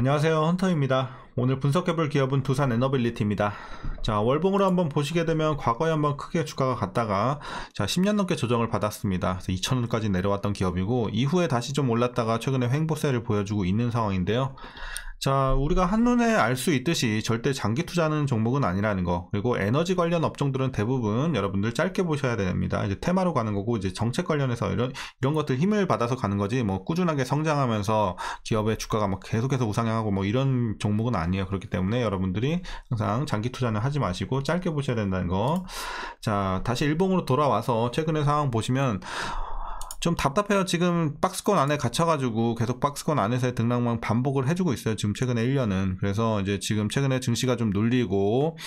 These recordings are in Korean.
안녕하세요, 헌터입니다. 오늘 분석해볼 기업은 두산 에너빌리티입니다. 자, 월봉으로 한번 보시게 되면 과거에 한번 크게 주가가 갔다가 10년 넘게 조정을 받았습니다. 그래서 2,000원까지 내려왔던 기업이고, 이후에 다시 좀 올랐다가 최근에 횡보세를 보여주고 있는 상황인데요. 자, 우리가 한눈에 알 수 있듯이 절대 장기 투자하는 종목은 아니라는 거, 그리고 에너지 관련 업종들은 대부분 여러분들 짧게 보셔야 됩니다. 이제 테마로 가는 거고, 이제 정책 관련해서 이런 것들 힘을 받아서 가는 거지, 뭐 꾸준하게 성장하면서 기업의 주가가 막 계속해서 우상향하고 뭐 이런 종목은 아니에요. 그렇기 때문에 여러분들이 항상 장기 투자는 하지 마시고 짧게 보셔야 된다는 거. 자, 다시 일봉으로 돌아와서 최근의 상황 보시면 좀 답답해요. 지금 박스권 안에 갇혀가지고 계속 박스권 안에서의 등락만 반복을 해주고 있어요. 지금 최근에 1년은. 그래서 이제 지금 최근에 증시가 좀 눌리고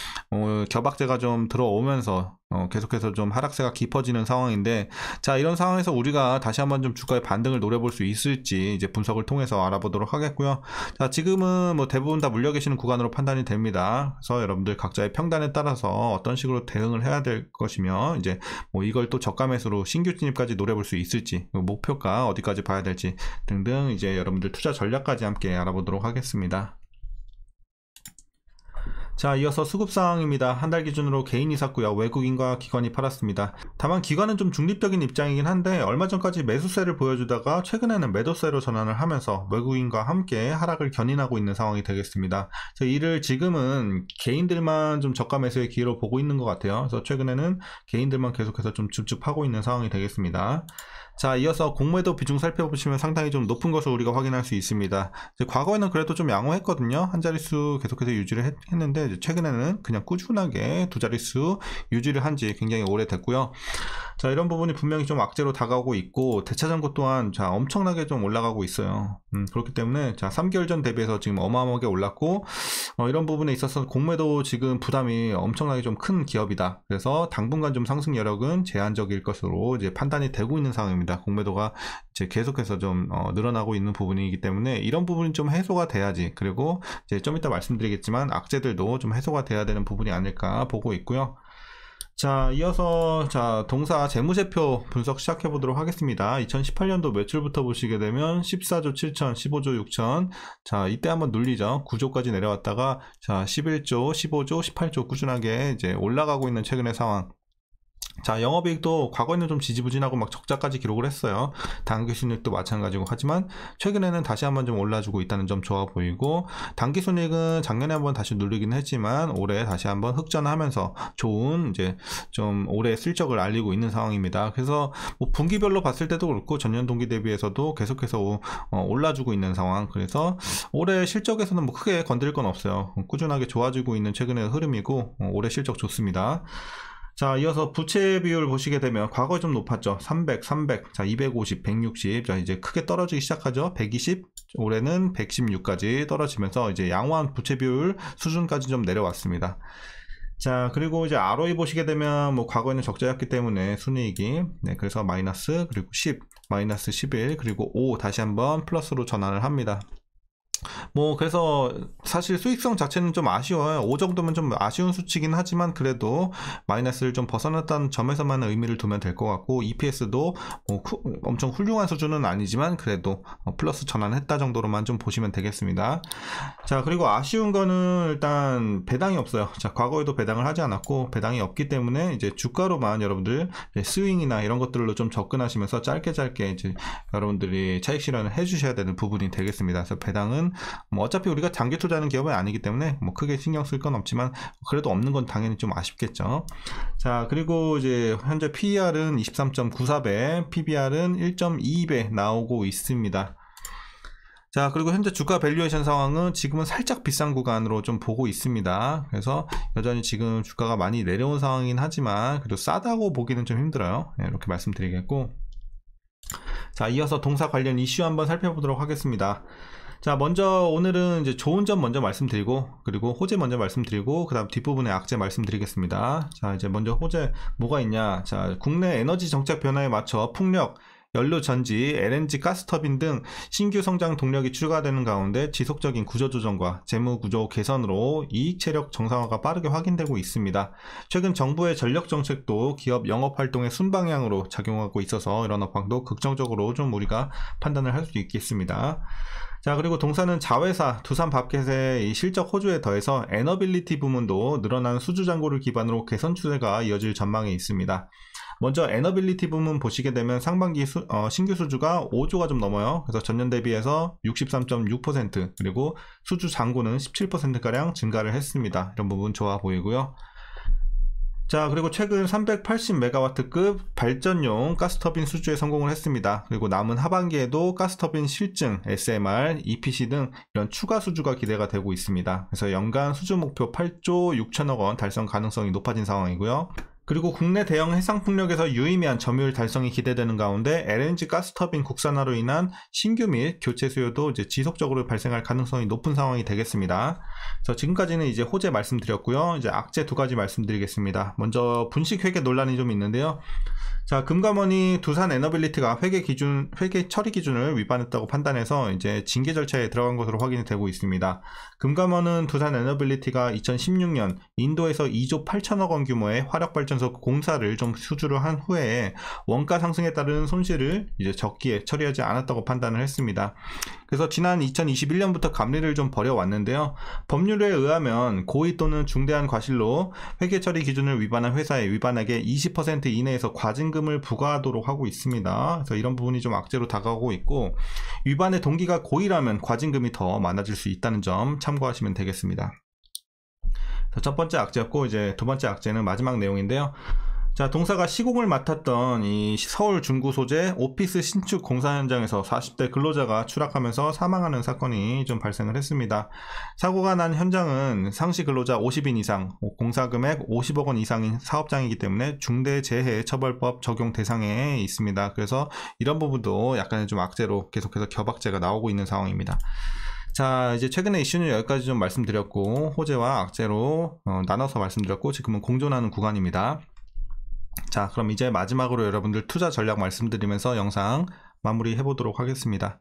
겨박제가 좀 들어오면서 계속해서 좀 하락세가 깊어지는 상황인데, 자, 이런 상황에서 우리가 다시 한번 좀 주가의 반등을 노려볼 수 있을지 이제 분석을 통해서 알아보도록 하겠고요. 자, 지금은 뭐 대부분 다 물려 계시는 구간으로 판단이 됩니다. 그래서 여러분들 각자의 평단에 따라서 어떤 식으로 대응을 해야 될 것이며, 이제 뭐 이걸 또 저가 매수로 신규 진입까지 노려볼 수 있을지, 목표가 어디까지 봐야 될지 등등 이제 여러분들 투자 전략까지 함께 알아보도록 하겠습니다. 자, 이어서 수급상황입니다. 한 달 기준으로 개인이 샀고요. 외국인과 기관이 팔았습니다. 다만 기관은 좀 중립적인 입장이긴 한데, 얼마 전까지 매수세를 보여주다가 최근에는 매도세로 전환을 하면서 외국인과 함께 하락을 견인하고 있는 상황이 되겠습니다. 이를 지금은 개인들만 좀 저가 매수의 기회로 보고 있는 것 같아요. 그래서 최근에는 개인들만 계속해서 좀 줍줍하고 있는 상황이 되겠습니다. 자, 이어서 공매도 비중 살펴보시면 상당히 좀 높은 것을 우리가 확인할 수 있습니다. 과거에는 그래도 좀 양호했거든요. 한 자릿수 계속해서 유지를 했는데, 최근에는 그냥 꾸준하게 두 자릿수 유지를 한 지 굉장히 오래됐고요. 자, 이런 부분이 분명히 좀 악재로 다가오고 있고, 대차전고 또한 엄청나게 좀 올라가고 있어요. 그렇기 때문에 3개월 전 대비해서 지금 어마어마하게 올랐고, 이런 부분에 있어서 공매도 지금 부담이 엄청나게 좀 큰 기업이다. 그래서 당분간 좀 상승 여력은 제한적일 것으로 이제 판단이 되고 있는 상황입니다. 공매도가 이제 계속해서 좀 늘어나고 있는 부분이기 때문에 이런 부분이 좀 해소가 돼야지, 그리고 이제 좀 이따 말씀드리겠지만 악재들도 좀 해소가 돼야 되는 부분이 아닐까 보고 있고요. 자, 이어서 동사 재무제표 분석 시작해 보도록 하겠습니다. 2018년도 매출부터 보시게 되면 14조 7천, 15조 6천. 자, 이때 한번 눌리죠. 9조까지 내려왔다가 11조, 15조, 18조 꾸준하게 이제 올라가고 있는 최근의 상황. 자, 영업이익도 과거에는 좀 지지부진하고 막 적자까지 기록을 했어요. 당기순이익도 마찬가지고, 하지만 최근에는 다시 한번 좀 올라주고 있다는 점 좋아 보이고, 당기순이익은 작년에 한번 다시 누르긴 했지만 올해 다시 한번 흑전하면서 좋은 이제 좀 올해 실적을 알리고 있는 상황입니다. 그래서 뭐 분기별로 봤을 때도 그렇고 전년 동기 대비해서도 계속해서 올라주고 있는 상황. 그래서 올해 실적에서는 뭐 크게 건드릴 건 없어요. 꾸준하게 좋아지고 있는 최근의 흐름이고, 올해 실적 좋습니다. 자, 이어서 부채 비율 보시게 되면 과거에 좀 높았죠. 300, 300, 250, 160. 자, 이제 크게 떨어지기 시작하죠. 120, 올해는 116까지 떨어지면서 이제 양호한 부채 비율 수준까지 좀 내려왔습니다. 자, 그리고 이제 ROE 보시게 되면 뭐 과거에는 적자였기 때문에 순이익이, 그래서 마이너스, 그리고 10, 마이너스 11, 그리고 5 다시 한번 플러스로 전환을 합니다. 뭐 그래서 사실 수익성 자체는 좀 아쉬워요. 5 정도면 좀 아쉬운 수치긴 하지만 그래도 마이너스를 좀 벗어났다는 점에서만 의미를 두면 될 것 같고, EPS도 뭐 엄청 훌륭한 수준은 아니지만 그래도 플러스 전환했다 정도로만 좀 보시면 되겠습니다. 자, 그리고 아쉬운 거는 일단 배당이 없어요. 자, 과거에도 배당을 하지 않았고 배당이 없기 때문에 이제 주가로만 여러분들 스윙이나 이런 것들로 좀 접근하시면서 짧게 이제 여러분들이 차익 실현을 해주셔야 되는 부분이 되겠습니다. 그래서 배당은 뭐 어차피 우리가 장기 투자하는 기업은 아니기 때문에 뭐 크게 신경 쓸 건 없지만 그래도 없는 건 당연히 좀 아쉽겠죠. 자, 그리고 이제 현재 PER은 23.94배, PBR은 1.22배 나오고 있습니다. 자, 그리고 현재 주가 밸류에이션 상황은 지금은 살짝 비싼 구간으로 좀 보고 있습니다. 그래서 여전히 지금 주가가 많이 내려온 상황이긴 하지만 그래도 싸다고 보기는 좀 힘들어요. 이렇게 말씀드리겠고, 자, 이어서 동사 관련 이슈 한번 살펴보도록 하겠습니다. 자, 먼저 오늘은 이제 좋은 점 먼저 말씀드리고, 그리고 호재 먼저 말씀드리고, 그 다음 뒷부분에 악재 말씀드리겠습니다. 자, 이제 먼저 호재 뭐가 있냐. 자, 국내 에너지 정책 변화에 맞춰 풍력, 연료 전지, LNG 가스터빈 등 신규 성장 동력이 추가되는 가운데 지속적인 구조조정과 재무구조 개선으로 이익 체력 정상화가 빠르게 확인되고 있습니다. 최근 정부의 전력 정책도 기업 영업활동의 순방향으로 작용하고 있어서 이런 업황도 긍정적으로 좀 우리가 판단을 할 수 있겠습니다. 자, 그리고 동사는 자회사 두산밥켓의 실적 호조에 더해서 에너빌리티 부문도 늘어난 수주 잔고를 기반으로 개선 추세가 이어질 전망이 있습니다. 먼저 에너빌리티 부문 보시게 되면 상반기 신규 수주가 5조가 좀 넘어요. 그래서 전년 대비해서 63.6% 그리고 수주 잔고는 17%가량 증가를 했습니다. 이런 부분 좋아 보이고요. 자, 그리고 최근 380메가와트급 발전용 가스터빈 수주에 성공을 했습니다. 그리고 남은 하반기에도 가스터빈 실증, SMR, EPC 등 이런 추가 수주가 기대가 되고 있습니다. 그래서 연간 수주 목표 8조 6천억 원 달성 가능성이 높아진 상황이고요. 그리고 국내 대형 해상풍력에서 유의미한 점유율 달성이 기대되는 가운데 LNG 가스터빈 국산화로 인한 신규 및 교체 수요도 이제 지속적으로 발생할 가능성이 높은 상황이 되겠습니다. 그래서 지금까지는 이제 호재 말씀드렸고요. 이제 악재 두 가지 말씀드리겠습니다. 먼저 분식 회계 논란이 좀 있는데요. 자, 금감원이 두산 에너빌리티가 회계 처리 기준을 위반했다고 판단해서 이제 징계 절차에 들어간 것으로 확인이 되고 있습니다. 금감원은 두산 에너빌리티가 2016년 인도에서 2조 8천억 원 규모의 화력발전소 공사를 좀 수주를 한 후에 원가 상승에 따른 손실을 이제 적기에 처리하지 않았다고 판단을 했습니다. 그래서 지난 2021년부터 감리를 좀 벌여왔는데요. 법률에 의하면 고의 또는 중대한 과실로 회계 처리 기준을 위반한 회사의 위반액의 20% 이내에서 과징금을 부과하도록 하고 있습니다. 그래서 이런 부분이 좀 악재로 다가오고 있고, 위반의 동기가 고의라면 과징금이 더 많아질 수 있다는 점 참고하시면 되겠습니다. 첫 번째 악재였고, 이제 두 번째 악재는 마지막 내용인데요. 자, 동사가 시공을 맡았던 이 서울 중구 소재 오피스 신축 공사 현장에서 40대 근로자가 추락하면서 사망하는 사건이 좀 발생을 했습니다. 사고가 난 현장은 상시 근로자 50인 이상, 공사 금액 50억 원 이상인 사업장이기 때문에 중대재해처벌법 적용 대상에 있습니다. 그래서 이런 부분도 약간의 좀 악재로 계속해서 겹악재가 나오고 있는 상황입니다. 자, 이제 최근의 이슈는 여기까지 좀 말씀드렸고, 호재와 악재로 나눠서 말씀드렸고, 지금은 공존하는 구간입니다. 자, 그럼 이제 마지막으로 여러분들 투자 전략 말씀드리면서 영상 마무리해 보도록 하겠습니다.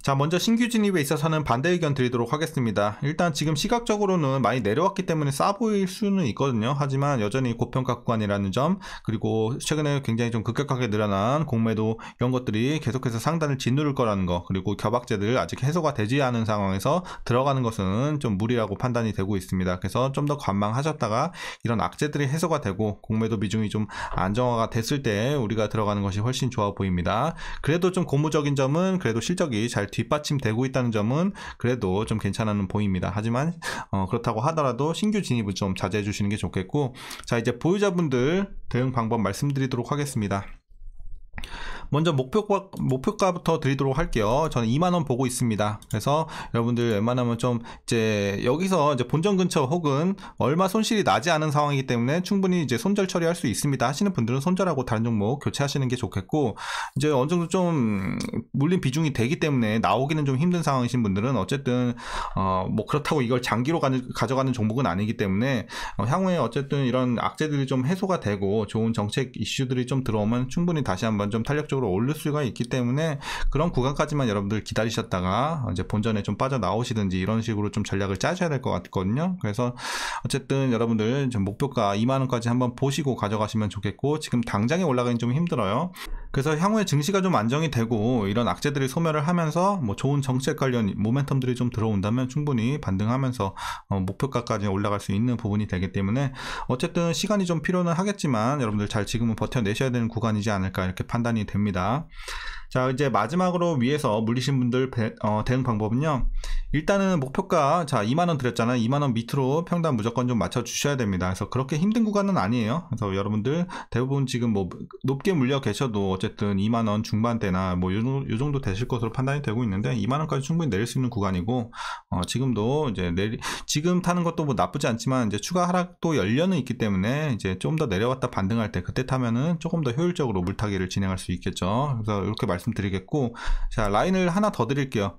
자, 먼저 신규 진입에 있어서는 반대 의견 드리도록 하겠습니다. 일단 지금 시각적으로는 많이 내려왔기 때문에 싸 보일 수는 있거든요. 하지만 여전히 고평가 구간이라는 점, 그리고 최근에 굉장히 좀 급격하게 늘어난 공매도 이런 것들이 계속해서 상단을 짓누를 거라는 거, 그리고 겹악재들 아직 해소가 되지 않은 상황에서 들어가는 것은 좀 무리라고 판단이 되고 있습니다. 그래서 좀 더 관망하셨다가 이런 악재들이 해소가 되고 공매도 비중이 좀 안정화가 됐을 때 우리가 들어가는 것이 훨씬 좋아 보입니다. 그래도 좀 고무적인 점은 그래도 실적이 잘 뒷받침되고 있다는 점은 그래도 좀 괜찮아는 보입니다. 하지만 그렇다고 하더라도 신규 진입은 좀 자제해 주시는 게 좋겠고, 자, 이제 보유자분들 대응 방법 말씀드리도록 하겠습니다. 먼저 목표가부터 드리도록 할게요. 저는 2만원 보고 있습니다. 그래서 여러분들 웬만하면 좀 이제 여기서 이제 본전 근처 혹은 얼마 손실이 나지 않은 상황이기 때문에 충분히 이제 손절 처리할 수 있습니다 하시는 분들은 손절하고 다른 종목 교체하시는 게 좋겠고, 이제 어느 정도 좀 물린 비중이 되기 때문에 나오기는 좀 힘든 상황이신 분들은 어쨌든 뭐 그렇다고 이걸 장기로 가져가는 종목은 아니기 때문에 향후에 어쨌든 이런 악재들이 좀 해소가 되고 좋은 정책 이슈들이 좀 들어오면 충분히 다시 한번 좀 탄력적으로 오를 수가 있기 때문에 그런 구간까지만 여러분들 기다리셨다가 이제 본전에 좀 빠져나오시든지 이런 식으로 좀 전략을 짜셔야 될 것 같거든요. 그래서 어쨌든 여러분들 좀 목표가 2만원까지 한번 보시고 가져가시면 좋겠고, 지금 당장에 올라가긴 좀 힘들어요. 그래서 향후에 증시가 좀 안정이 되고 이런 악재들이 소멸을 하면서 뭐 좋은 정책 관련 모멘텀들이 좀 들어온다면 충분히 반등하면서 목표가까지 올라갈 수 있는 부분이 되기 때문에 어쨌든 시간이 좀 필요는 하겠지만 여러분들 잘 지금은 버텨내셔야 되는 구간이지 않을까 이렇게 판단이 됩니다. 자, 이제 마지막으로 위에서 물리신 분들 대응 방법은요. 일단은 목표가, 자, 2만원 드렸잖아요. 2만원 밑으로 평단 무조건 좀 맞춰 주셔야 됩니다. 그래서 그렇게 힘든 구간은 아니에요. 그래서 여러분들 대부분 지금 뭐 높게 물려 계셔도 어쨌든 2만원 중반대나 뭐 요 정도 되실 것으로 판단이 되고 있는데 2만원까지 충분히 내릴 수 있는 구간이고, 지금도 이제 지금 타는 것도 뭐 나쁘지 않지만 이제 추가 하락도 열려는 있기 때문에 이제 좀 더 내려왔다 반등할 때 그때 타면은 조금 더 효율적으로 물타기를 진행할 수 있겠죠. 그래서 이렇게 말씀드리겠고, 자, 라인을 하나 더 드릴게요.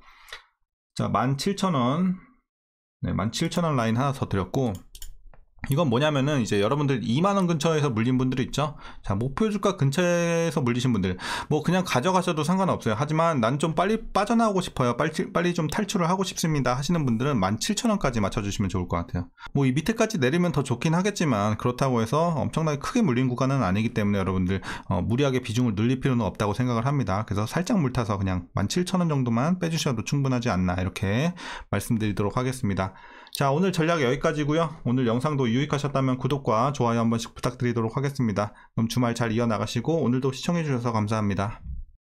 자, 17,000원. 네, 17,000원 라인 하나 더 드렸고, 이건 뭐냐면은 이제 여러분들 2만원 근처에서 물린 분들 있죠. 자, 목표 주가 근처에서 물리신 분들 뭐 그냥 가져가셔도 상관없어요. 하지만 난 좀 빨리 빠져나오고 싶어요, 빨리 좀 탈출을 하고 싶습니다 하시는 분들은 17,000원까지 맞춰주시면 좋을 것 같아요. 뭐 이 밑에까지 내리면 더 좋긴 하겠지만 그렇다고 해서 엄청나게 크게 물린 구간은 아니기 때문에 여러분들 무리하게 비중을 늘릴 필요는 없다고 생각을 합니다. 그래서 살짝 물타서 그냥 17,000원 정도만 빼주셔도 충분하지 않나, 이렇게 말씀드리도록 하겠습니다. 자, 오늘 전략 여기까지고요. 오늘 영상도 유익하셨다면 구독과 좋아요 한 번씩 부탁드리도록 하겠습니다. 그럼 주말 잘 이어나가시고 오늘도 시청해주셔서 감사합니다.